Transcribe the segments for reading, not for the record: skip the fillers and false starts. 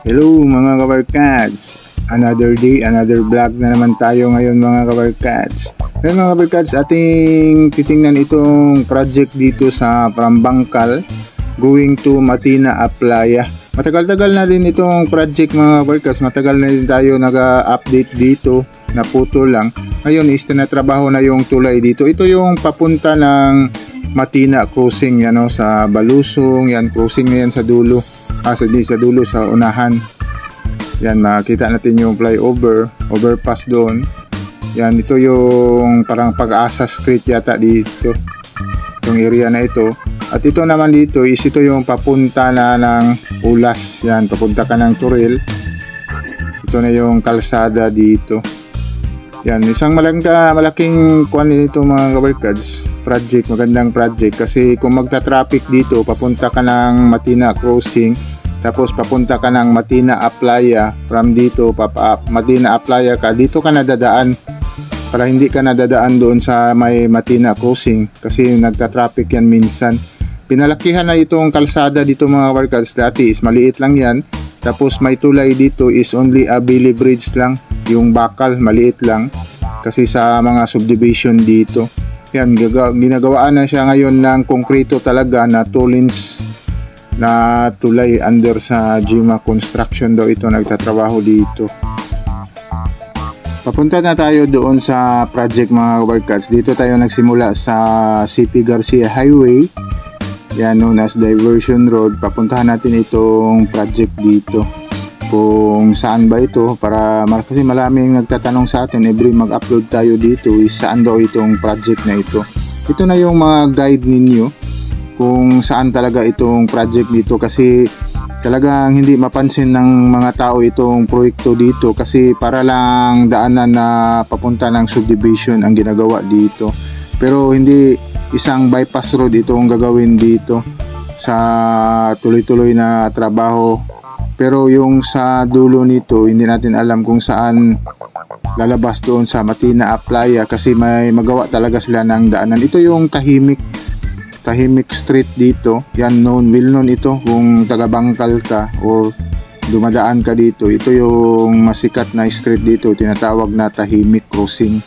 Hello mga kabarkads, another day, another vlog na naman tayo ngayon mga kabarkads. Ngayon mga kabarkads, ating titingnan itong project dito sa Prambangkal going to Matina Aplaya. Matagal-tagal na din itong project mga kabarkads, matagal na din tayo nag-update dito, na photo lang. Ngayon is tinatrabaho na yung tulay dito. Ito yung papunta ng Matina crossing yan, sa Balusong, yan crossing na yan sa dulo. Sa dulo sa unahan. Yan, makita natin yung flyover, overpass doon. Yan, ito yung parang Pag-asa Street yata dito. Itong area na ito. At ito naman dito is ito yung papunta na ng Ulas. Yan, papunta ka ng Turil. Ito na yung kalsada dito. Yan, isang malaking kuan nito mga kabarkads. Project, magandang project kasi kung magta-traffic dito, papunta ka ng Matina crossing. Tapos papunta ka ng Matina Aplaya, from dito Matina Aplaya ka, dito ka nadadaan para hindi ka nadadaan doon sa may Matina crossing kasi nagta-traffic yan minsan. Pinalakihan na itong kalsada dito mga kabarkads. Dati is maliit lang yan, tapos may tulay dito is only a Billy Bridge lang, yung bakal maliit lang kasi sa mga subdivision dito. Yan, ginagawaan na siya ngayon ng konkreto talaga na 2 lanes na tulay under sa Jima Construction daw ito nagtatrabaho dito. Papunta na tayo doon sa project mga kabarkads. Dito tayo nagsimula sa CP Garcia Highway, yan known as Diversion Road. Papuntahan natin itong project dito kung saan ba ito, para kasi maraming nagtatanong sa atin every mag-upload tayo dito is saan daw itong project na ito. Ito na yung mga guide ninyo kung saan talaga itong project dito, kasi talagang hindi mapansin ng mga tao itong proyekto dito kasi para lang daanan na papunta ng subdivision ang ginagawa dito. Pero hindi isang bypass road itong gagawin dito sa tuloy-tuloy na trabaho. Pero yung sa dulo nito hindi natin alam kung saan lalabas doon sa Matina Aplaya kasi may magawa talaga sila ng daanan. Ito yung Tahimik Street dito. Yan, well known ito kung taga Bangkal ka or dumadaan ka dito. Ito yung masikat na street dito, tinatawag na Tahimik Crossing.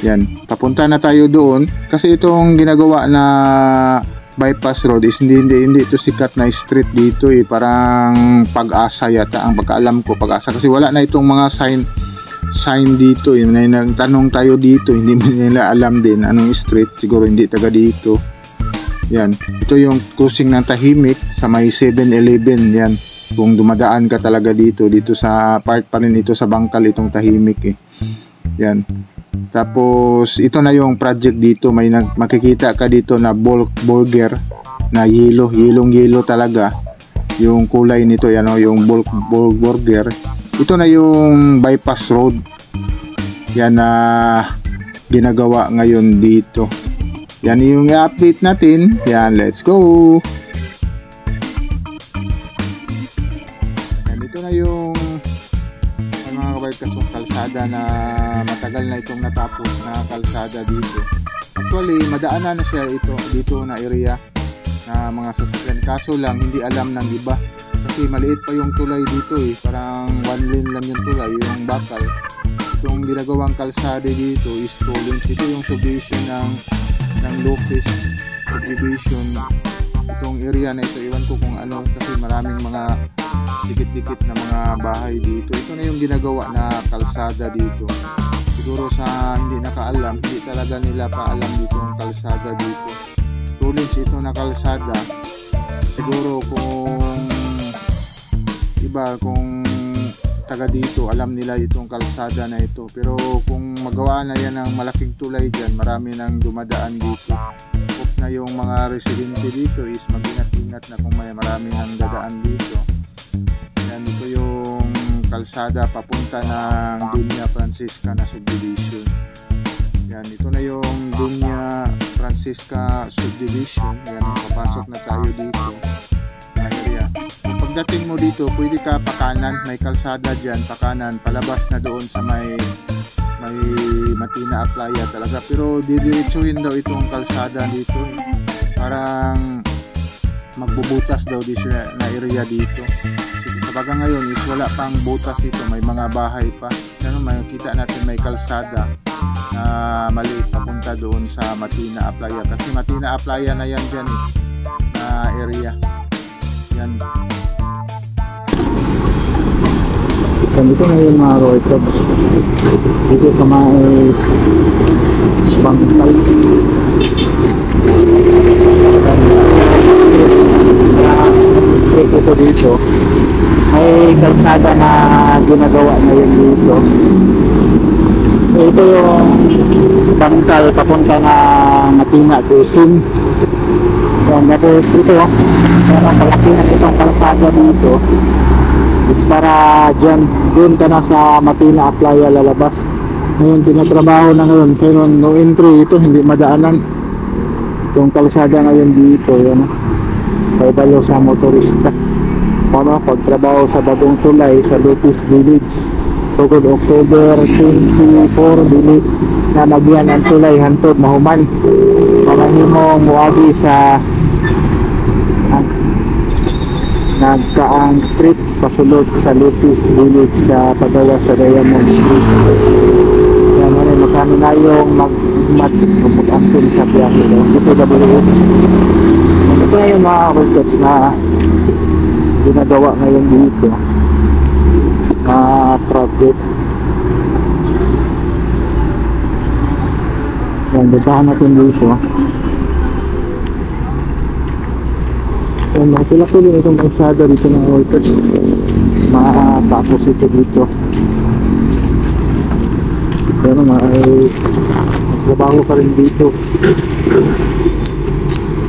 Yan, papunta na tayo doon kasi itong ginagawa na bypass road is hindi ito sikat na street dito parang Pag-asa yata ang pagkaalam ko, Pag-asa, kasi wala na itong mga sign dito. May nagtanong tayo dito, hindi nila alam din anong street, siguro hindi taga dito. Yan, ito yung crossing ng Tahimik sa may 7-Eleven. Yan, kung dumadaan ka talaga dito sa part pa rin ito sa Bangkal itong Tahimik Yan, tapos ito na yung project dito. May makikita ka dito na bulk burger na yellow talaga yung kulay nito, yan yung bulk burger. Ito na yung bypass road yan na ginagawa ngayon dito. Yan yung i-update natin. Yan, let's go. Yan, ito na yung mga kabarkas yung kalsada na matagal na itong natapos na kalsada dito. Actually, madaanan na siya dito na area na mga sasakyan. Kaso lang, hindi alam ng iba. Kasi maliit pa yung tulay dito Parang 1 lane lang yung tulay, yung bakal. Itong ginagawang kalsada dito is 2 lanes. Ito yung subdivision ng Lopez subdivision. Itong area na ito, iwan ko kung ano kasi maraming mga dikit-dikit na mga bahay dito. Ito na yung ginagawa na kalsada dito. Siguro sa hindi nakaalam, hindi talaga nila paalam dito ang kalsada dito. 2 lanes ito na kalsada. Siguro kung taga dito alam nila itong kalsada na ito, pero kung magawa na yan ng malaking tulay dyan, marami nang dumadaan dito. Hope na yung mga residente dito is mag-ingat-ingat na kung may marami nang dadaan dito. Yan, ito yung kalsada papunta ng Dunya Francisca na subdivision. Yan, ito na yung Dunya Francisca subdivision. Yan, papasok na tayo dito na area. Pagdating mo dito, pwede ka pakanan, may kalsada dyan, pakanan, palabas na doon sa may Matina Aplaya talaga. Pero didiretsuhin daw itong kalsada dito. Parang magbubutas daw dito na area dito. baga ngayon is wala pang butas dito, may mga bahay pa. Ano, makikita natin may kalsada na maliit papunta doon sa Matina Aplaya, kasi Matina Aplaya na yan dyan eh, na area yan. Dito na yun mga road clubs, dito sa may Bangkal. Ito dito may kalsada na ginagawa na yun dito. So ito yung Bangkal papunta na Matina Cruising. Tapos ito parang malaki na itong kalsada dito is para dyan, doon ka na sa Matina Aplaya lalabas. Ngayon tinatrabaho na ngayon, pero no entry ito, hindi madaanan itong kalsada ngayon dito. Yan, may balo sa motorista para pagtrabaho sa bagong tulay sa Lupis Village. Tugod October 24 dili na nagyan ang tulay hantod mahuman para himo muagi sa Nagkaang Street pasulod sa Lupis Village sa padawa sa Diamond Street. Yan mo rin makano na yung mag-matis kumut-ampun sa biyahe daw. Ito WH. Ito na yung mga workouts na ginagawa ngayon dito na project. Yan, datahan natin dito. Yan, makikilaki din itong kalsada dito ng workouts. Matapos ito dito. Pero magtrabaho ka rin dito.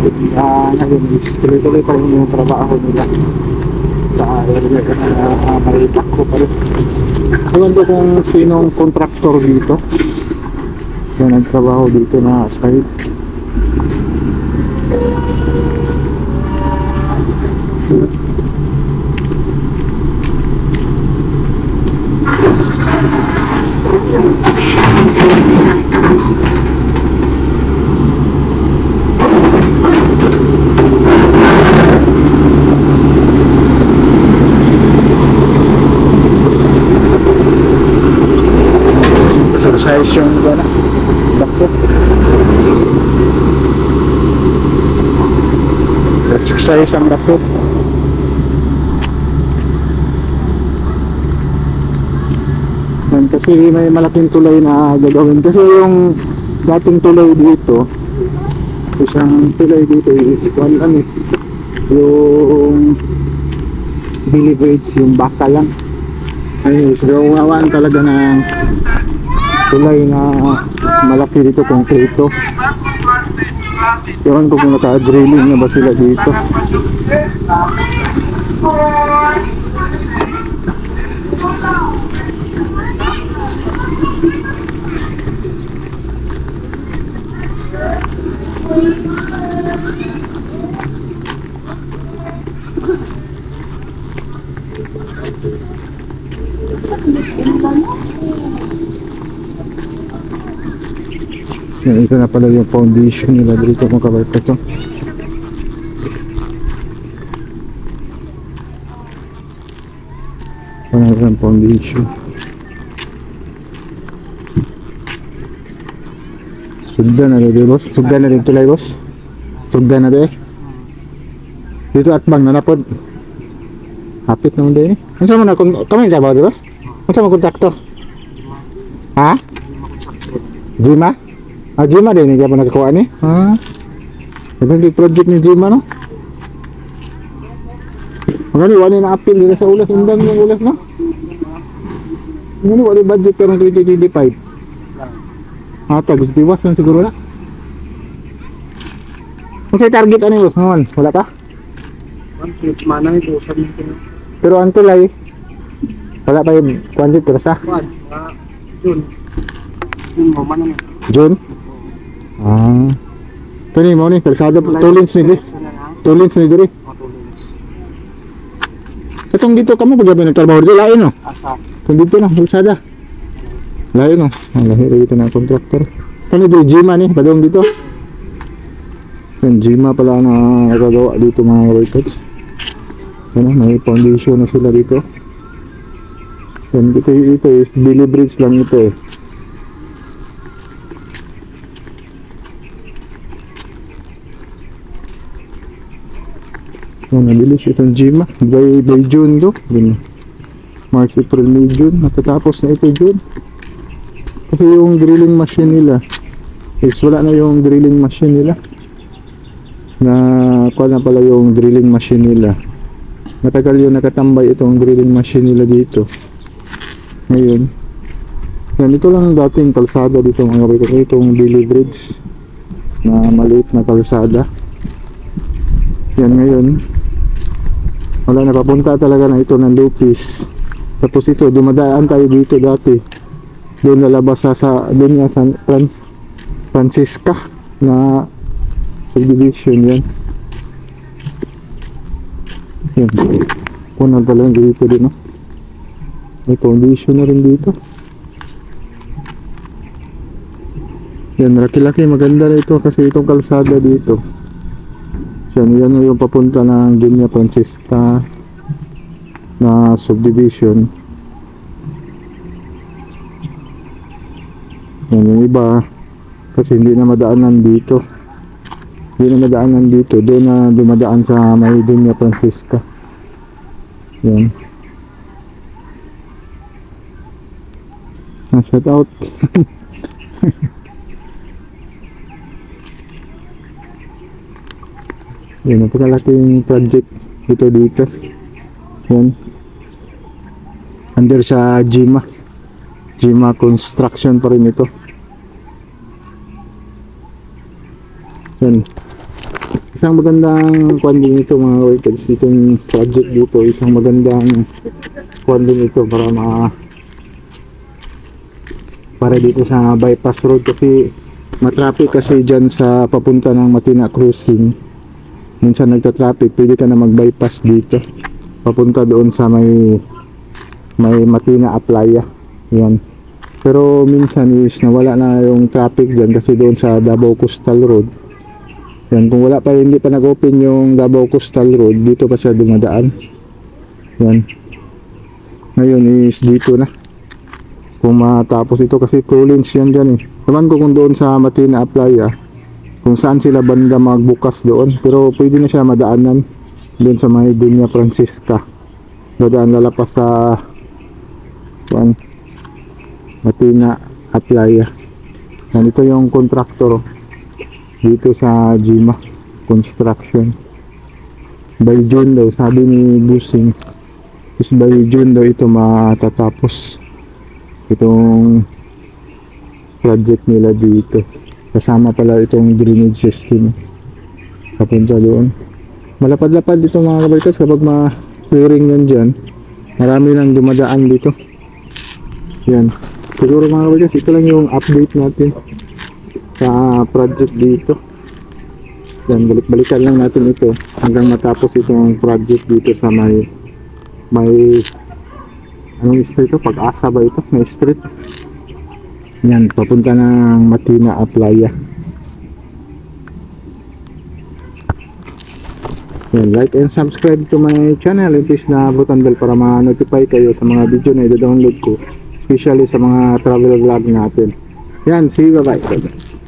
Ngayon, tuloy-tuloy pa rin yung trabaho nila sa area na may takbo pa rin. Alam ko kung sinong contractor dito na nagtrabaho dito na site. Exercise yung gana bakit exercise ang bakit. Kasi may malaking tulay na gagawin, kasi yung dating tulay dito, isang tulay dito is yung Billy Bridge, yung baka lang ay gawaan talaga ng tulay na malaki dito, konkreto. Ewan ko kung naka-drilling na ba sila dito. Yan, ito na pala yung foundation nila dito mga kabarka to. Ano yung foundation? Sugdan na rin boss? Sugdan na rin tulay boss? Sugdan na rin? Dito at bang nanapod? Hapit naman din eh. Ano sa mga kami trabaho di boss? Ano sa mga kontraktor? Ha? Jima? Ah, Jima din, hindi ka pa nakakuha ni? Ha? Ibang project ni Jima, no? Magani, wala na appeal dito sa ulas. Undang yung ulas, no? Magani, wala budget pero 2025. Ah, ito, gusto tiwas lang siguro na. Kung sa'yo target, ano yung ngayon? Wala ka? Mana ito, sabi ko na. Pero ang tulay, wala pa yung quantity, rasa? June. June mo, mana na. June? Ah. Ito ni mo ni, kalsada po, 2 lanes ni Diri. 2 lanes ni Diri. Itong dito kamo pag nagtrabaho dito, lain no? Asa? Itong dito na, kalsada. Lain no? Ang lahir dito na contractor. Ano dito, Jima ni, padong dito. Yung Jima pala na nagagawa dito mga workers. Ano, may foundation na sila dito. Yan, ito is Billy Bridge lang ito eh. Yan, nabilis itong Jima. By June to. March, April, May, June. Natatapos na ito June. Kasi yung drilling machine nila is wala na yung drilling machine nila. Kuha na pala yung drilling machine nila. Matagal yung nakatambay itong drilling machine nila dito. Ngayon, yan, ito lang dating kalsada dito mga kapatid. Itong Billy Bridge na maliit na kalsada. Yan, ngayon wala na, papunta talaga na ito ng Lupis. Tapos ito, dumadaan tayo dito dati. Doon lalabas doon nga sa Francisca na subdivision. Yan. Yan. Punal pala yung dito din, no? May foundation na rin dito. Yan, laki-laki, maganda na ito kasi itong kalsada dito. Yan yung papunta ng Dunya Francisca na subdivision. Yan, yung iba kasi hindi na madaanan dito. Doon na dumadaan sa may Dunya Francisca. Yan. Shout out. Yan, napakalaking project dito. Yan. Under sa Jima Construction pa rin ito. Yan. Isang magandang kwan din ito mga workers. Itong project dito, isang magandang kwan din ito para dito sa bypass road kasi matraffic kasi dyan sa papunta ng Matina Crossing. Minsan nagta-traffic, pwede ka na mag-bypass dito papunta doon sa may Matina Aplaya. Yan. Pero minsan is nawala na yung traffic dyan kasi doon sa Davao Coastal Road. Yan, kung hindi pa nag-open yung Davao Coastal Road, dito pa siya dumadaan. Yan. Ngayon is dito na. Kung matapos ito kasi Collins yan dyan eh. Naman ko kung doon sa Matina Aplaya, kung saan sila banda magbukas doon, pero pwede na siya madaanan doon sa may Dunya Francisca. Dadaan lalapas sa Matina Aplaya. Yan, ito yung contractor dito sa Jima Construction. By June daw, sabi ni Busing, is by June daw ito matatapos itong project nila dito. Kasama pala itong drainage system papunta doon. Malapad-lapad dito mga kabarkas kapag ma-clearing yan dyan. Marami nang dumadaan dito. Yan. Siguro mga kabarkas, ito lang yung update natin sa project dito. Yan, balik-balikan lang natin ito hanggang matapos itong project dito sa may anong street ito? Pag-asa ba ito? May street. Yan, papunta ng Matina Aplaya. Yan, like and subscribe to my channel and please na button bell para ma-notify kayo sa mga video na i-download ko, especially sa mga travel vlog natin. Yan, see you, bye bye.